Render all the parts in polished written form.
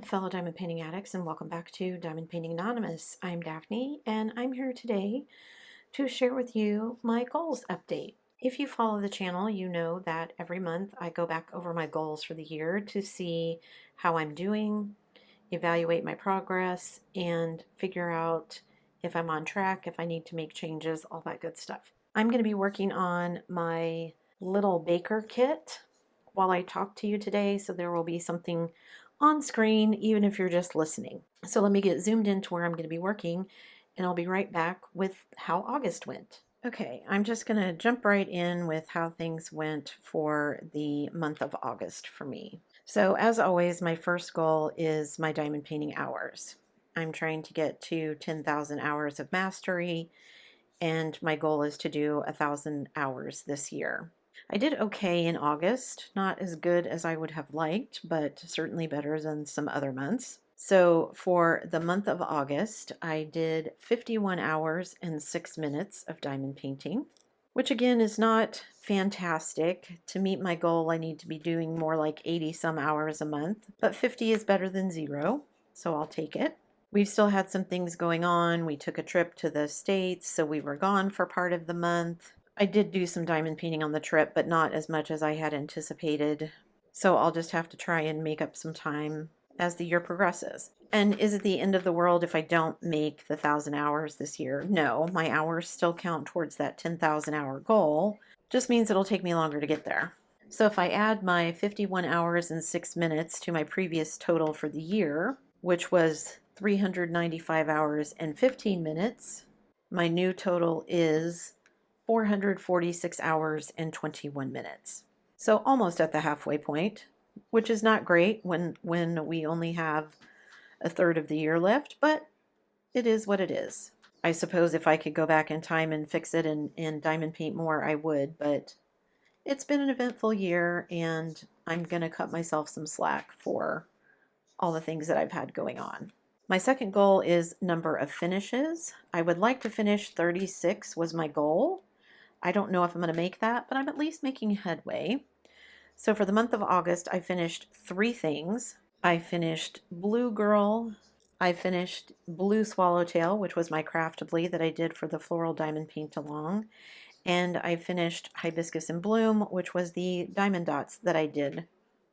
fellow diamond painting addicts, and welcome back to Diamond Painting Anonymous. I'm Daphne, and I'm here today to share with you my goals update. If you follow the channel, you know that every month I go back over my goals for the year to see how I'm doing, evaluate my progress, and figure out if I'm on track, if I need to make changes, all that good stuff. I'm going to be working on my little baker kit while I talk to you today, so there will be something on screen even if you're just listening. So let me get zoomed into where I'm going to be working, and I'll be right back with how August went. Okay, I'm just going to jump right in with how things went for the month of August for me. So as always, my first goal is my diamond painting hours. I'm trying to get to 10,000 hours of mastery, and my goal is to do 1,000 hours this year. I did okay in August, not as good as I would have liked, but certainly better than some other months. So for the month of August, I did 51 hours and 6 minutes of diamond painting, which again is not fantastic. To meet my goal, I need to be doing more like 80 some hours a month, but 50 is better than 0, so I'll take it. We've still had some things going on. We took a trip to the States, so we were gone for part of the month. I did do some diamond painting on the trip, but not as much as I had anticipated. So I'll just have to try and make up some time as the year progresses. And is it the end of the world if I don't make the 1,000 hours this year? No, my hours still count towards that 10,000 hour goal. Just means it'll take me longer to get there. So if I add my 51 hours and 6 minutes to my previous total for the year, which was 395 hours and 15 minutes, my new total is 446 hours and 21 minutes. So almost at the halfway point, which is not great when we only have a third of the year left, but it is what it is. I suppose if I could go back in time and fix it and diamond paint more, I would, but it's been an eventful year, and I'm going to cut myself some slack for all the things that I've had going on. My second goal is number of finishes. I would like to finish 36 was my goal. I don't know if I'm going to make that, but I'm at least making headway. So for the month of August, I finished 3 things. I finished Blue Girl. I finished Blue Swallowtail, which was my craftably that I did for the floral diamond paint along. And I finished Hibiscus in Bloom, which was the diamond dots that I did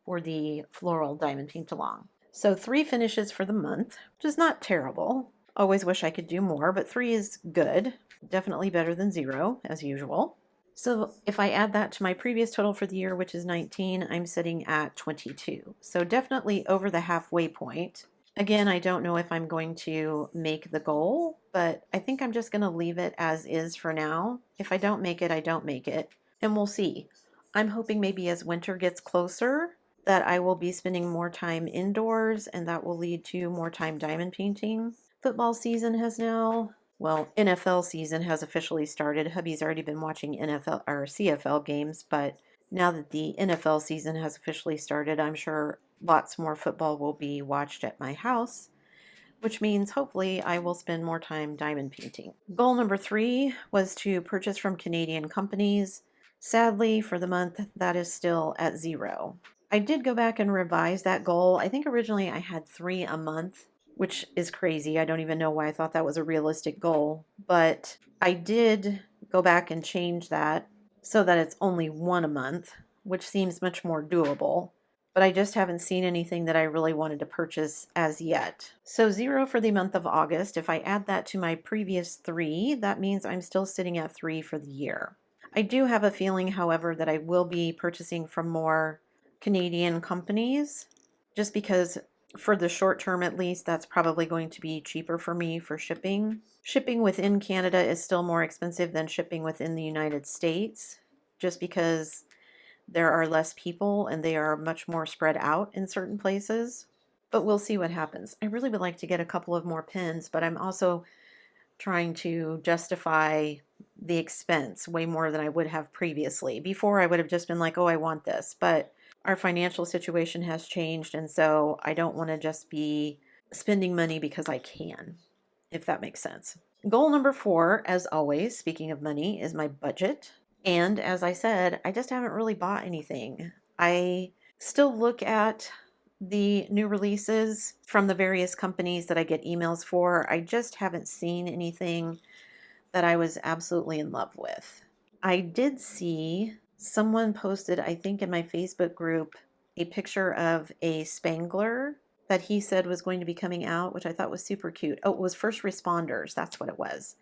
for the floral diamond paint along. So 3 finishes for the month, which is not terrible. Always wish I could do more, but 3 is good. Definitely better than 0, as usual. So if I add that to my previous total for the year, which is 19, I'm sitting at 22. So definitely over the halfway point. Again, I don't know if I'm going to make the goal, but I think I'm just going to leave it as is for now. If I don't make it, I don't make it, and we'll see. I'm hoping maybe as winter gets closer that I will be spending more time indoors, and that will lead to more time diamond painting. Football season has now, well, NFL season has officially started. Hubby's already been watching NFL or CFL games, but now that the NFL season has officially started, I'm sure lots more football will be watched at my house, which means hopefully I will spend more time diamond painting. Goal number 3 was to purchase from Canadian companies. Sadly, for the month, that is still at 0. I did go back and revise that goal. I think originally I had 3 a month, which is crazy. I don't even know why I thought that was a realistic goal, but I did go back and change that so that it's only 1 a month, which seems much more doable. But I just haven't seen anything that I really wanted to purchase as yet. So 0 for the month of August. If I add that to my previous 3, that means I'm still sitting at 3 for the year. I do have a feeling, however, that I will be purchasing from more Canadian companies, just because for the short term at least, that's probably going to be cheaper for me for shipping. Shipping within Canada is still more expensive than shipping within the United States, just because there are less people and they are much more spread out in certain places. But we'll see what happens. I really would like to get a couple of more pins, but I'm also trying to justify the expense way more than I would have previously. Before I would have just been like, oh, I want this, but our financial situation has changed, and so I don't want to just be spending money because I can, if that makes sense. Goal number 4, as always, speaking of money, is my budget. And as I said, I just haven't really bought anything. I still look at the new releases from the various companies that I get emails for. I just haven't seen anything that I was absolutely in love with. I did see someone posted, I think in my Facebook group, a picture of a Spangler that he said was going to be coming out, which I thought was super cute. Oh, it was First Responders. That's what it was.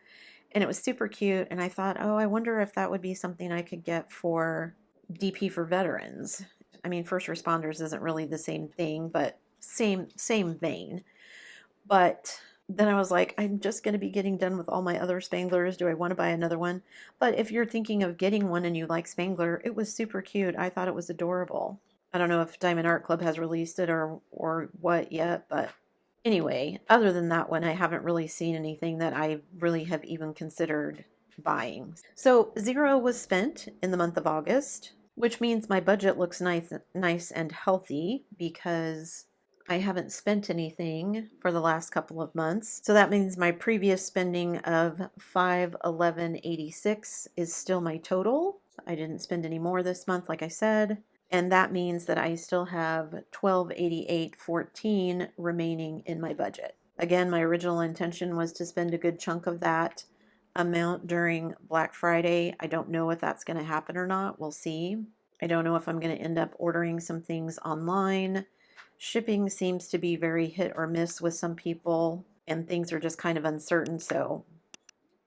And it was super cute. And I thought, oh, I wonder if that would be something I could get for DP for veterans. I mean, First Responders isn't really the same thing, but same vein. But then I was like, I'm just going to be getting done with all my other Spanglers. Do I want to buy another one? But if you're thinking of getting one and you like Spangler, it was super cute. I thought it was adorable. I don't know if Diamond Art Club has released it or what yet, but anyway, other than that one, I haven't really seen anything that I really have even considered buying. So 0 was spent in the month of August, which means my budget looks nice and healthy because I haven't spent anything for the last couple of months. So that means my previous spending of $511.86 is still my total. I didn't spend any more this month, like I said. And that means that I still have $1288.14 remaining in my budget. Again, my original intention was to spend a good chunk of that amount during Black Friday. I don't know if that's going to happen or not. We'll see. I don't know if I'm going to end up ordering some things online. Shipping seems to be very hit or miss with some people, and things are just kind of uncertain. So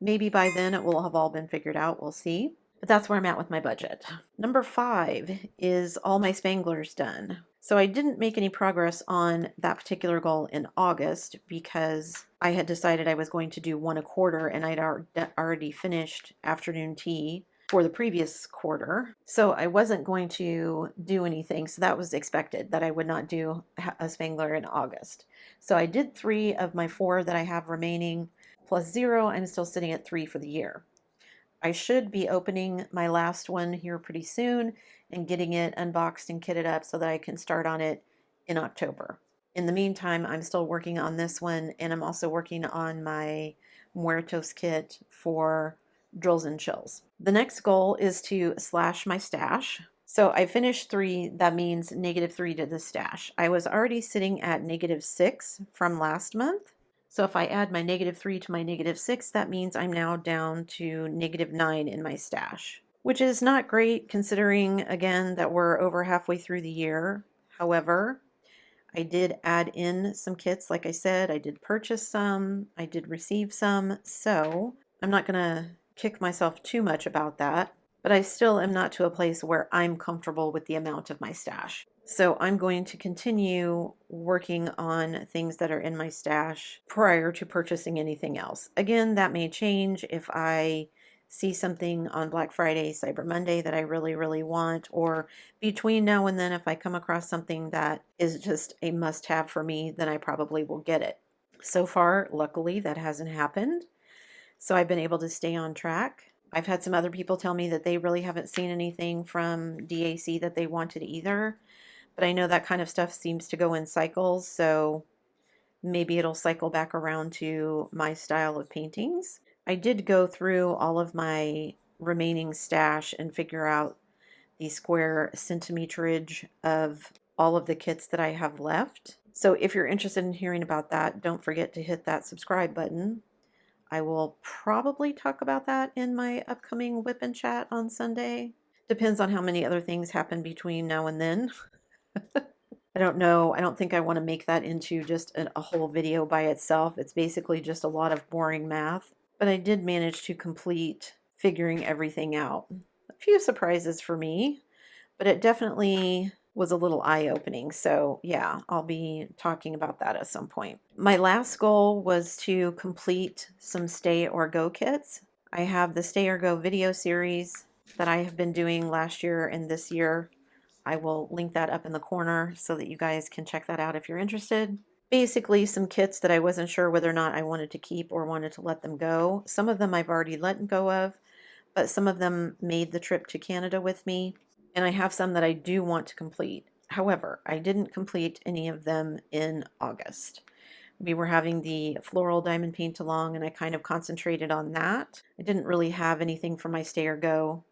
maybe by then it will have all been figured out. We'll see. But that's where I'm at with my budget. Number 5 is all my Spanglers done. So I didn't make any progress on that particular goal in August because I had decided I was going to do one a quarter, and I'd already finished afternoon tea for the previous quarter. So I wasn't going to do anything. So that was expected that I would not do a Spangler in August. So I did 3 of my 4 that I have remaining plus 0. I'm still sitting at 3 for the year. I should be opening my last one here pretty soon and getting it unboxed and kitted up so that I can start on it in October. In the meantime, I'm still working on this one, and I'm also working on my Muertos kit for drills and chills. The next goal is to slash my stash. So I finished 3, that means -3 to the stash. I was already sitting at -6 from last month. So if I add my -3 to my -6, that means I'm now down to -9 in my stash, which is not great considering, again, that we're over halfway through the year. However, I did add in some kits. Like I said, I did purchase some, I did receive some, so I'm not going to kick myself too much about that, but I still am not to a place where I'm comfortable with the amount of my stash. So I'm going to continue working on things that are in my stash prior to purchasing anything else. Again, that may change if I see something on Black Friday, Cyber Monday that I really, really want, or between now and then, if I come across something that is just a must-have for me, then I probably will get it. So far, luckily, that hasn't happened. So I've been able to stay on track. I've had some other people tell me that they really haven't seen anything from DAC that they wanted either. But I know that kind of stuff seems to go in cycles, so maybe it'll cycle back around to my style of paintings. I did go through all of my remaining stash and figure out the square centimeterage of all of the kits that I have left. So if you're interested in hearing about that, don't forget to hit that subscribe button. I will probably talk about that in my upcoming Whip and Chat on Sunday. Depends on how many other things happen between now and then. I don't know. I don't think I want to make that into just a whole video by itself. It's basically just a lot of boring math. But I did manage to complete figuring everything out. A few surprises for me, but it definitely was a little eye-opening. So yeah, I'll be talking about that at some point. My last goal was to complete some Stay or Go kits. I have the Stay or Go video series that I have been doing last year and this year. I will link that up in the corner so that you guys can check that out if you're interested. Basically, some kits that I wasn't sure whether or not I wanted to keep or wanted to let them go. Some of them I've already let go of, but some of them made the trip to Canada with me, and I have some that I do want to complete. However, I didn't complete any of them in August. We were having the floral diamond paint along, and I kind of concentrated on that. I didn't really have anything for my Stay or Go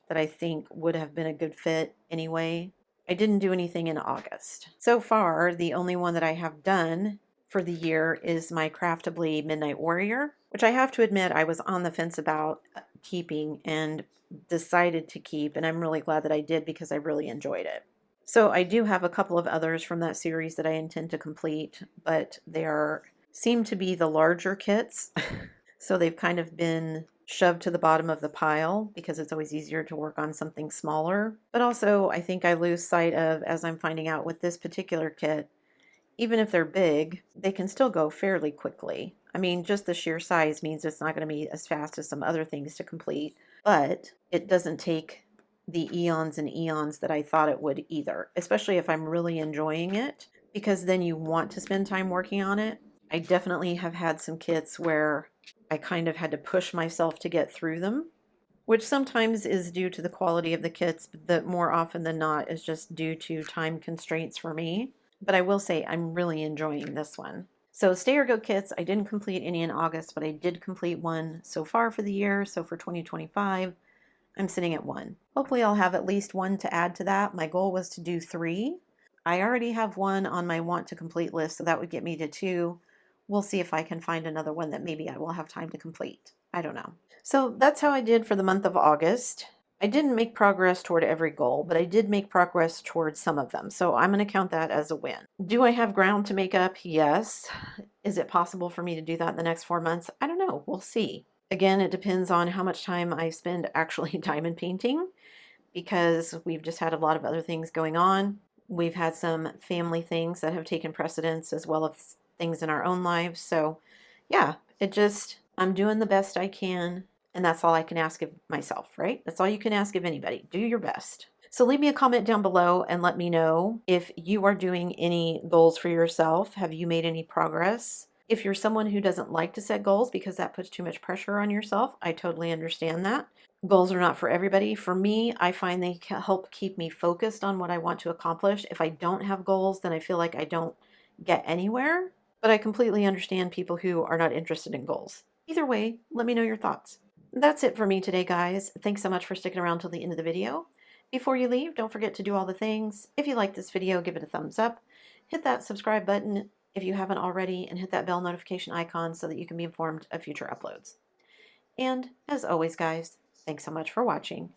that I think would have been a good fit anyway. I didn't do anything in August. So far, the only one that I have done for the year is my Craftably Midnight Warrior, which I have to admit I was on the fence about keeping and decided to keep, and I'm really glad that I did because I really enjoyed it. So I do have a couple of others from that series that I intend to complete, but seem to be the larger kits. So they've kind of been shoved to the bottom of the pile because it's always easier to work on something smaller. But also, I think I lose sight of, as I'm finding out with this particular kit, even if they're big, they can still go fairly quickly. I mean, just the sheer size means it's not going to be as fast as some other things to complete, but it doesn't take the eons and eons that I thought it would either, especially if I'm really enjoying it, because then you want to spend time working on it. I definitely have had some kits where I kind of had to push myself to get through them, which sometimes is due to the quality of the kits, but that more often than not is just due to time constraints for me. But I will say I'm really enjoying this one. So Stay or Go kits, I didn't complete any in August, but I did complete one so far for the year. So for 2025, I'm sitting at one. Hopefully I'll have at least one to add to that. My goal was to do 3. I already have one on my want to complete list, so that would get me to 2. We'll see if I can find another one that maybe I will have time to complete. I don't know. So that's how I did for the month of August. I didn't make progress toward every goal, but I did make progress toward some of them. So I'm going to count that as a win. Do I have ground to make up? Yes. Is it possible for me to do that in the next 4 months? I don't know. We'll see. Again, it depends on how much time I spend actually diamond painting, because we've just had a lot of other things going on. We've had some family things that have taken precedence as well as things in our own lives. So yeah, I'm doing the best I can, and that's all I can ask of myself, right? That's all you can ask of anybody. Do your best. So leave me a comment down below and let me know if you are doing any goals for yourself. Have you made any progress? If you're someone who doesn't like to set goals because that puts too much pressure on yourself, I totally understand that. Goals are not for everybody. For me, I find they help keep me focused on what I want to accomplish. If I don't have goals, then I feel like I don't get anywhere. But I completely understand people who are not interested in goals. Either way, let me know your thoughts. That's it for me today, guys. Thanks so much for sticking around till the end of the video. Before you leave, don't forget to do all the things. If you like this video, give it a thumbs up. Hit that subscribe button if you haven't already, and hit that bell notification icon so that you can be informed of future uploads. And as always, guys, thanks so much for watching.